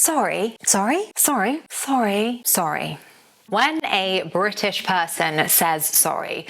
sorry, sorry, sorry, sorry, sorry. When a British person says sorry,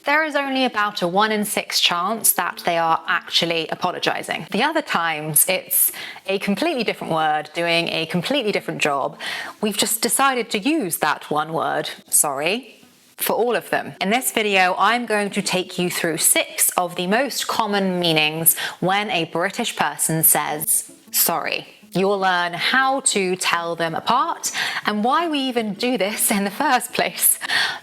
there is only about a 1 in 6 chance that they are actually apologising. The other times, it's a completely different word doing a completely different job. We've just decided to use that one word, sorry, for all of them. In this video, I'm going to take you through 6 of the most common meanings when a British person says sorry. You'll learn how to tell them apart and why we even do this in the first place.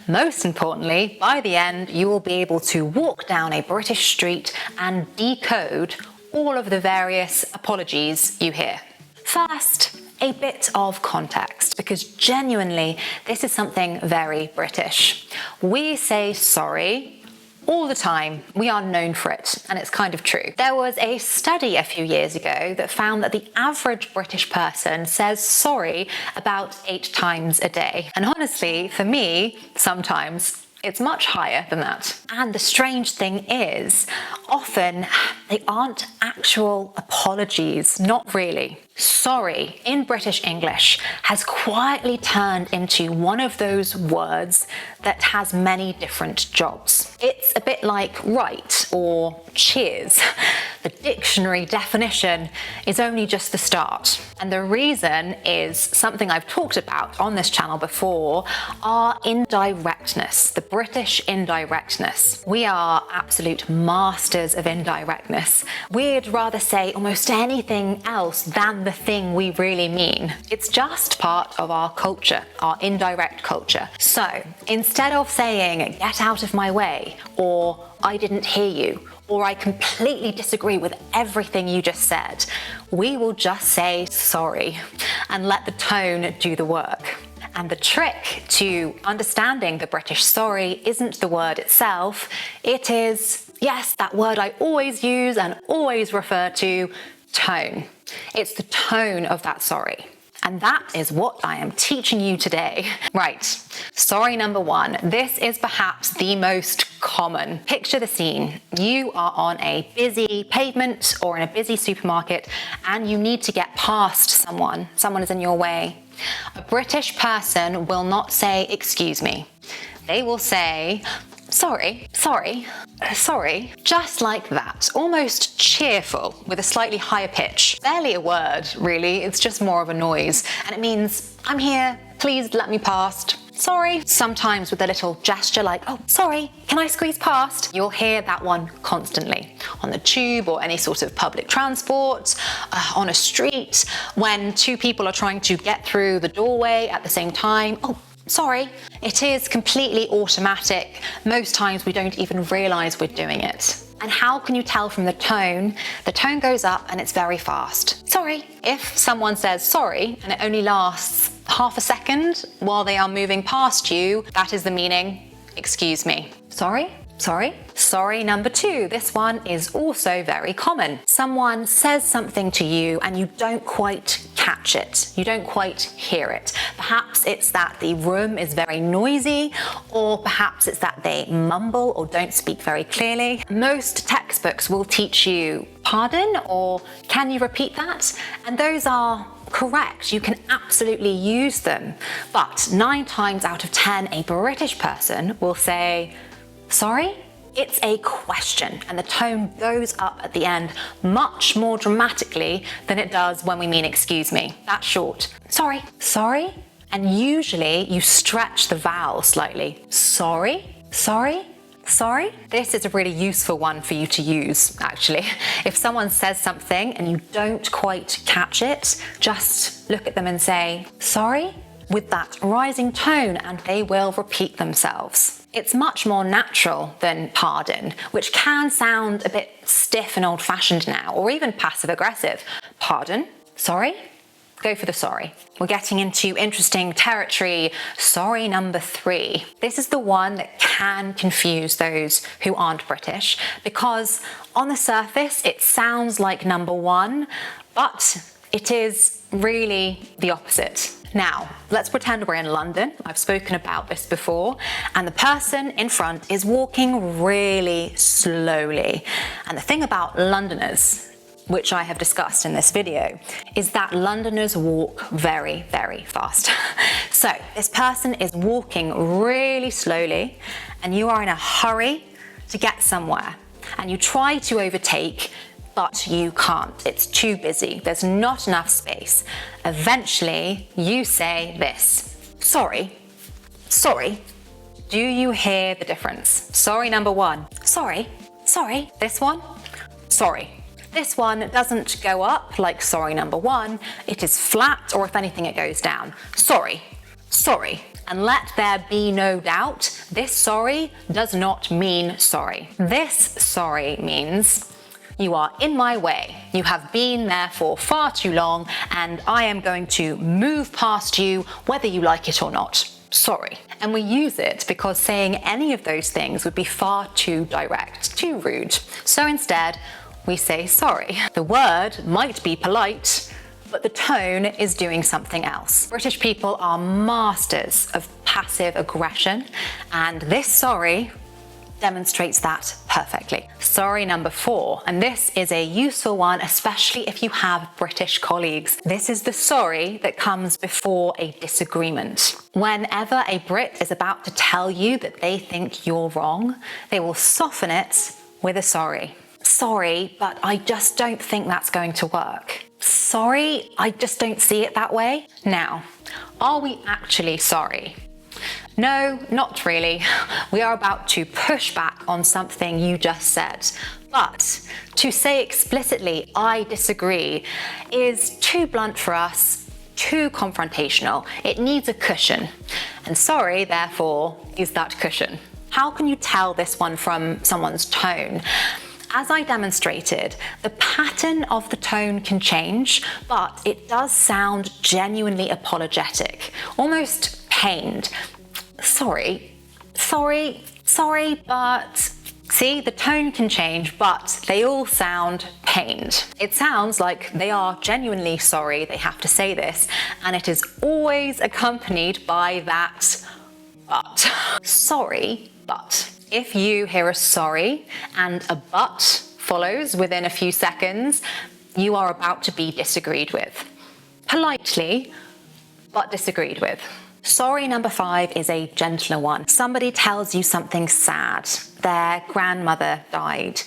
Most importantly, by the end, you will be able to walk down a British street and decode all of the various apologies you hear. First, a bit of context, because genuinely, this is something very British. We say sorry all the time. We are known for it, and it's kind of true. There was a study a few years ago that found that the average British person says sorry about 8 times a day. And honestly, for me, sometimes it's much higher than that. And the strange thing is, often they aren't actual apologies, not really. Sorry in British English has quietly turned into one of those words that has many different jobs. It's a bit like right or cheers. The dictionary definition is only just the start. And the reason is something I've talked about on this channel before, our indirectness, the British indirectness. We are absolute masters of indirectness. We'd rather say almost anything else than the thing we really mean. It's just part of our culture, our indirect culture. So instead of saying, get out of my way, or I didn't hear you, or I completely disagree with everything you just said, we will just say sorry and let the tone do the work. And the trick to understanding the British sorry isn't the word itself, it is, yes, that word I always use and always refer to, tone. It's the tone of that sorry. And that is what I am teaching you today. Right, sorry number 1. This is perhaps the most common. Picture the scene. You are on a busy pavement or in a busy supermarket and you need to get past someone. Someone is in your way. A British person will not say, excuse me. They will say, sorry, sorry, sorry, just like that, almost cheerful with a slightly higher pitch. Barely a word, really, it's just more of a noise. And it means, I'm here, please let me past. Sorry. Sometimes with a little gesture like, oh, sorry, can I squeeze past? You'll hear that one constantly. On the tube or any sort of public transport, on a street, when 2 people are trying to get through the doorway at the same time. Oh, sorry. It is completely automatic. Most times we don't even realize we're doing it. And how can you tell from the tone? The tone goes up and it's very fast. Sorry. If someone says sorry and it only lasts half a second while they are moving past you, that is the meaning, excuse me. Sorry? Sorry? Sorry number 2. This one is also very common. Someone says something to you and you don't quite catch it. You don't quite hear it. Perhaps it's that the room is very noisy, or perhaps it's that they mumble or don't speak very clearly. Most textbooks will teach you pardon or can you repeat that? And those are correct. You can absolutely use them. But 9 times out of 10, a British person will say, sorry? It's a question, and the tone goes up at the end much more dramatically than it does when we mean excuse me. That's short. Sorry. Sorry? And usually you stretch the vowel slightly. Sorry? Sorry? Sorry? This is a really useful one for you to use, actually. If someone says something and you don't quite catch it, just look at them and say, sorry? With that rising tone, and they will repeat themselves. It's much more natural than pardon, which can sound a bit stiff and old-fashioned now, or even passive-aggressive. Pardon? Sorry? Go for the sorry. We're getting into interesting territory. Sorry number 3. This is the one that can confuse those who aren't British, because on the surface it sounds like number 1, but it is really the opposite. Now, let's pretend we're in London. I've spoken about this before, and the person in front is walking really slowly. And the thing about Londoners, which I have discussed in this video, is that Londoners walk very, very fast. So this person is walking really slowly and you are in a hurry to get somewhere and you try to overtake, but you can't. It's too busy. There's not enough space. Eventually, you say this: sorry, sorry. Do you hear the difference? Sorry number one, sorry, sorry. This one, sorry. This one doesn't go up like sorry number one. It is flat, or if anything, it goes down. Sorry, sorry. And let there be no doubt, this sorry does not mean sorry. This sorry means you are in my way. You have been there for far too long and I am going to move past you whether you like it or not. Sorry. And we use it because saying any of those things would be far too direct, too rude. So instead, we say sorry. The word might be polite, but the tone is doing something else. British people are masters of passive aggression, and this sorry demonstrates that perfectly. Sorry number four, and this is a useful one, especially if you have British colleagues. This is the sorry that comes before a disagreement. Whenever a Brit is about to tell you that they think you're wrong, they will soften it with a sorry. Sorry, but I just don't think that's going to work. Sorry, I just don't see it that way. Now, are we actually sorry? No, not really. We are about to push back on something you just said. But to say explicitly, I disagree, is too blunt for us, too confrontational. It needs a cushion. And sorry, therefore, is that cushion. How can you tell this one from someone's tone? As I demonstrated, the pattern of the tone can change, but it does sound genuinely apologetic, almost pained. Sorry, but... See, the tone can change, but they all sound pained. It sounds like they are genuinely sorry they have to say this, and it is always accompanied by that but. Sorry, but. If you hear a sorry and a but follows within a few seconds, you are about to be disagreed with. Politely, but disagreed with. Sorry number five is a gentler one. Somebody tells you something sad. Their grandmother died,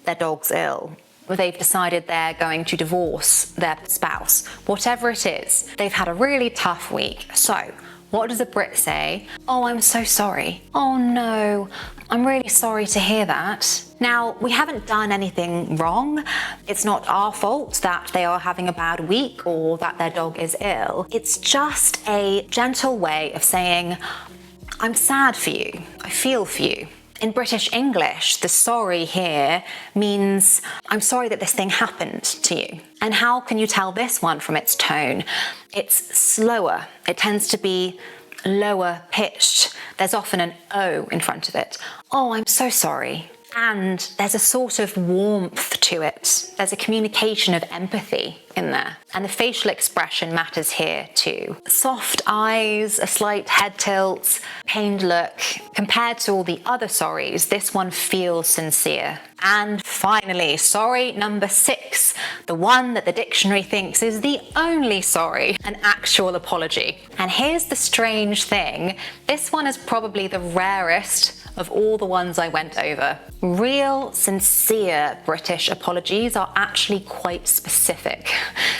their dog's ill, or they've decided they're going to divorce their spouse. Whatever it is, they've had a really tough week. So, what does a Brit say? Oh, I'm so sorry. Oh no, I'm really sorry to hear that. Now, we haven't done anything wrong. It's not our fault that they are having a bad week or that their dog is ill. It's just a gentle way of saying, I'm sad for you. I feel for you. In British English, the sorry here means, I'm sorry that this thing happened to you. And how can you tell this one from its tone? It's slower. It tends to be lower pitched. There's often an O in front of it. Oh, I'm so sorry. And there's a sort of warmth to it. There's a communication of empathy in there. And the facial expression matters here too. Soft eyes, a slight head tilt, pained look. Compared to all the other sorries, this one feels sincere. And finally, sorry number six, the one that the dictionary thinks is the only sorry, an actual apology. And here's the strange thing, this one is probably the rarest of all the ones I went over. Real, sincere British apologies are actually quite specific.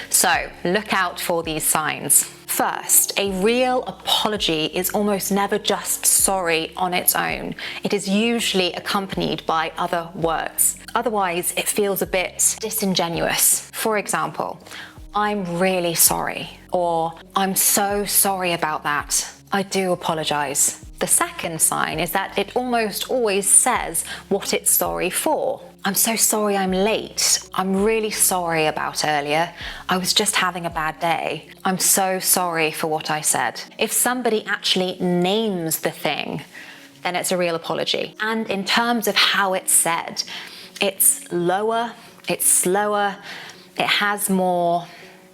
So look out for these signs. First, a real apology is almost never just sorry on its own. It is usually accompanied by other words. Otherwise, it feels a bit disingenuous. For example, I'm really sorry, or I'm so sorry about that. I do apologise. The second sign is that it almost always says what it's sorry for. I'm so sorry I'm late. I'm really sorry about earlier. I was just having a bad day. I'm so sorry for what I said. If somebody actually names the thing, then it's a real apology. And in terms of how it's said, it's lower, it's slower, it has more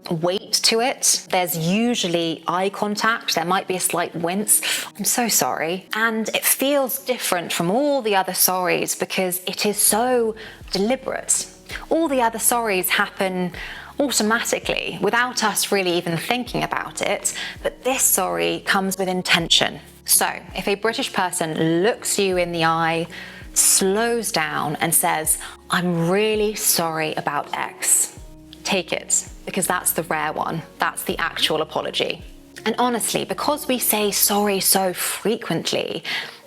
weight to it. There's usually eye contact. There might be a slight wince. I'm so sorry. And it feels different from all the other sorries because it is so deliberate. All the other sorries happen automatically without us really even thinking about it, but this sorry comes with intention. So if a British person looks you in the eye, slows down and says, "I'm really sorry about X," take it, because that's the rare one. That's the actual apology. And honestly, because we say sorry so frequently,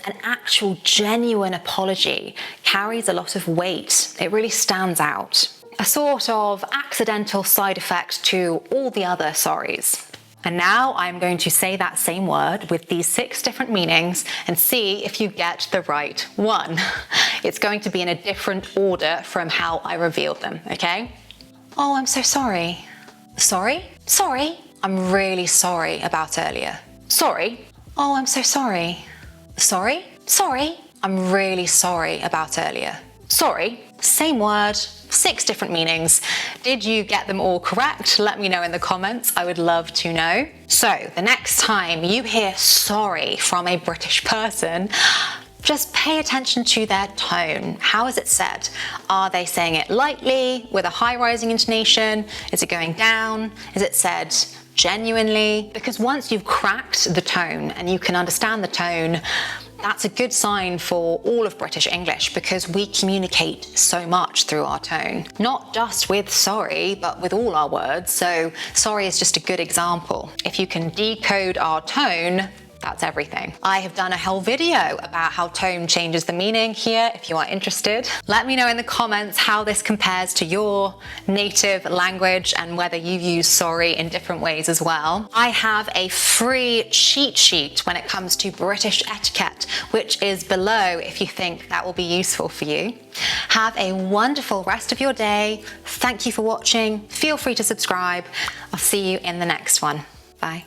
an actual genuine apology carries a lot of weight. It really stands out. A sort of accidental side effect to all the other sorries. And now I'm going to say that same word with these 6 different meanings and see if you get the right one. It's going to be in a different order from how I revealed them, okay? Oh, I'm so sorry. Sorry? Sorry? I'm really sorry about earlier. Sorry? Oh, I'm so sorry. Sorry? Sorry? I'm really sorry about earlier. Sorry? Same word, 6 different meanings. Did you get them all correct? Let me know in the comments. I would love to know. So the next time you hear sorry from a British person, just pay attention to their tone. How is it said? Are they saying it lightly with a high rising intonation? Is it going down? Is it said genuinely? Because once you've cracked the tone and you can understand the tone, that's a good sign for all of British English, because we communicate so much through our tone. Not just with sorry, but with all our words. So sorry is just a good example. If you can decode our tone, that's everything. I have done a whole video about how tone changes the meaning here if you are interested. Let me know in the comments how this compares to your native language and whether you use sorry in different ways as well. I have a free cheat sheet when it comes to British etiquette, which is below if you think that will be useful for you. Have a wonderful rest of your day. Thank you for watching. Feel free to subscribe. I'll see you in the next one. Bye.